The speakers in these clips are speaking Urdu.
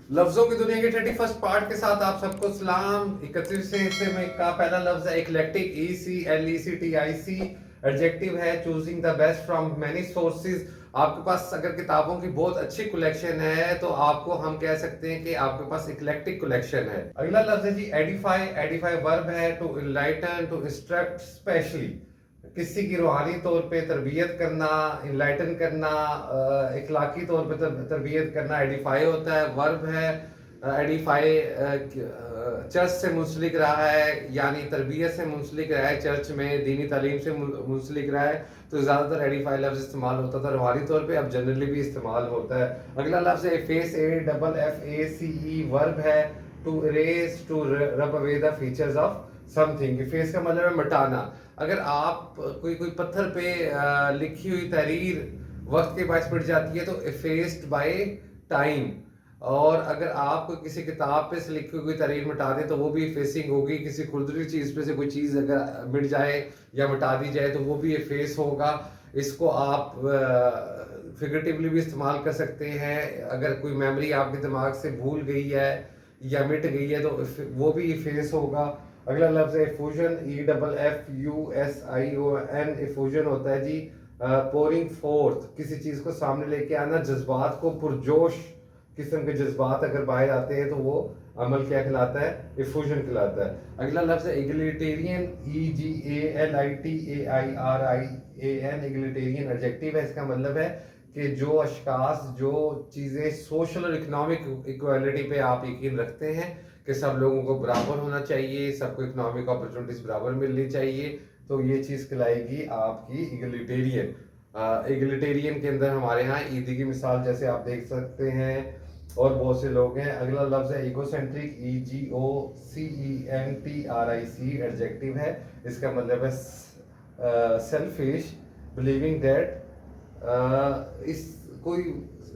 لفظوں کی دنیا کے 31 پارٹ کے ساتھ آپ سب کو سلام. 31ویں حصے میں کا پہلا لفظ ہے ایکلیکٹک. ECLECTIC ایڈجیکٹو ہے choosing the best from many sources. آپ کے پاس اگر کتابوں کی بہت اچھی کلیکشن ہے تو آپ کو ہم کہہ سکتے ہیں کہ آپ کے پاس ایکلیکٹک کلیکشن ہے. اگلا لفظ ہے جی ایڈیفائی. ایڈیفائی ورب ہے to enlighten, to instruct especially. کسی کی روحانی طور پہ تربیت کرنا, انلائٹن کرنا, اخلاقی طور پہ تربیت کرنا ایڈیفائی ہوتا ہے. ورب ہے ایڈیفائی چرچ سے منسلک رہا ہے, یعنی تربیت سے منسلک رہا ہے, چرچ میں دینی تعلیم سے منسلک رہا ہے, تو زیادہ تر ایڈیفائی لفظ استعمال ہوتا تھا روحانی طور پہ, اب جنرلی بھی استعمال ہوتا ہے. اگلا لفظ ہے ایفیس. AFFACE ورب ہے to erase, to rub away the features of something. Efface کا مطلب ہے مٹانا. اگر آپ کوئی پتھر پہ لکھی ہوئی تحریر وقت کے باعث مٹ جاتی ہے تو ایفیسڈ بائی ٹائم, اور اگر آپ کو کسی کتاب پہ سے لکھی ہوئی تحریر مٹا دیں تو وہ بھی ایفیسنگ ہوگی. کسی کھردری چیز پہ سے کوئی چیز اگر مٹ جائے یا مٹا دی جائے تو وہ بھی ایفیس ہوگا. اس کو آپ فگریٹیولی بھی استعمال کر سکتے ہیں. اگر کوئی میموری آپ کے دماغ سے بھول گئی ہے یا مٹ گئی ہے تو وہ بھی ایفیس ہوگا. اگلا لفظ ہے ایفوژن. EFFUSION. ایفوژن ہوتا ہے جی پورنگ فورتھ, کسی چیز کو سامنے لے کے آنا, جذبات کو پرجوش قسم کے جذبات اگر باہر آتے ہیں تو وہ عمل کیا کہلاتا ہے, ایفوژن کہلاتا ہے. اگلا لفظ ہے ایگلیٹیرین. EGALITAIRIAN. ایگلیٹیرین ایڈجیکٹو ہے. اس کا مطلب ہے کہ جو اشخاص, جو چیزیں سوشل اور اکنامک ایکویلٹی پہ آپ یقین رکھتے ہیں کہ سب لوگوں کو برابر ہونا چاہیے, سب کو اکنامک اپرچونٹیز برابر ملنی چاہیے, تو یہ چیز کہلائے گی آپ کی ایگلیٹیرین. ایگلیٹیرین کے اندر ہمارے ہاں عیدی کی مثال جیسے آپ دیکھ سکتے ہیں, اور بہت سے لوگ ہیں. اگلا لفظ ہے ایگو سینٹرک. EGOCENTRIC ایڈجیکٹو ہے. اس کا مطلب ہے سیلفش, بلیونگ دیٹ اس کوئی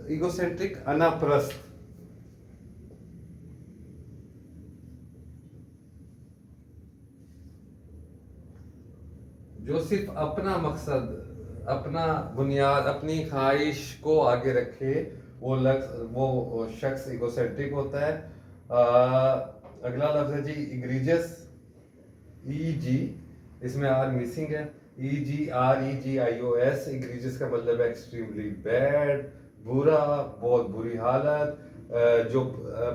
ایگو سینٹرک انا پرست. جو صرف اپنا مقصد, اپنا بنیاد, اپنی خواہش کو آگے رکھے, وہ شخص ایگو سینٹرک ہوتا ہے. اگلا لفظ ہے جی ایگریجس. EG, اس میں آر مسنگ ہے. EGREGIOS. ایگریجس کا مطلب ہے ایکسٹریملی بیڈ, برا, بہت بری حالت. جو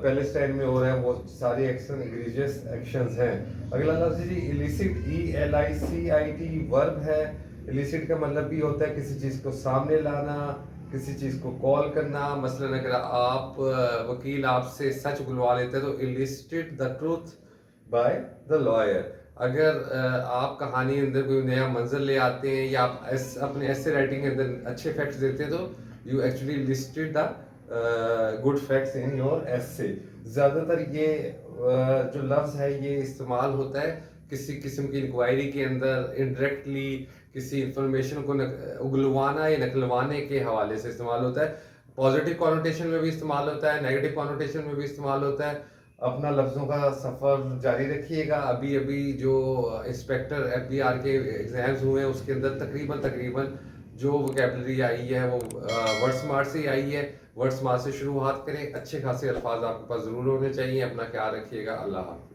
پیلسٹائن میں ہو رہا ہے وہ سارے ایکشن ایگریجس ایکشنز ہیں. اگلا لفظ جی ایلیسٹ. ELICIT ورب ہے. ایلیسٹ کا مطلب بھی ہوتا ہے کسی چیز کو سامنے لانا, کسی چیز کو کال کرنا. مثلا اگر آپ وکیل آپ سے سچ بلوا لیتے ہیں تو elicited the truth by the lawyer. اگر آپ کہانی اندر کوئی نیا منظر لے آتے ہیں یا آپ اپنے ایسے رائٹنگ کے اندر اچھے فیکٹس دیتے ہیں تو you actually listed the good facts in your essay. زیادہ تر یہ جو لفظ ہے یہ استعمال ہوتا ہے کسی قسم کی انکوائری کے اندر, انڈائریکٹلی کسی انفارمیشن کو اگلوانا یا نقلوانے کے حوالے سے استعمال ہوتا ہے. پازیٹیو کانوٹیشن میں بھی استعمال ہوتا ہے, نیگیٹو کانوٹیشن میں بھی استعمال ہوتا ہے. اپنا لفظوں کا سفر جاری رکھیے گا. ابھی جو انسپیکٹر FBR کے ایگزامز ہوئے ہیں اس کے اندر تقریباً جو وکیبلری آئی ہے وہ ورڈ سمارٹ سے ہی آئی ہے. ورڈ سمارٹ سے شروعات کریں, اچھے خاصے الفاظ آپ کے پاس ضرور ہونے چاہیے. اپنا خیال رکھیے گا. اللہ حافظ.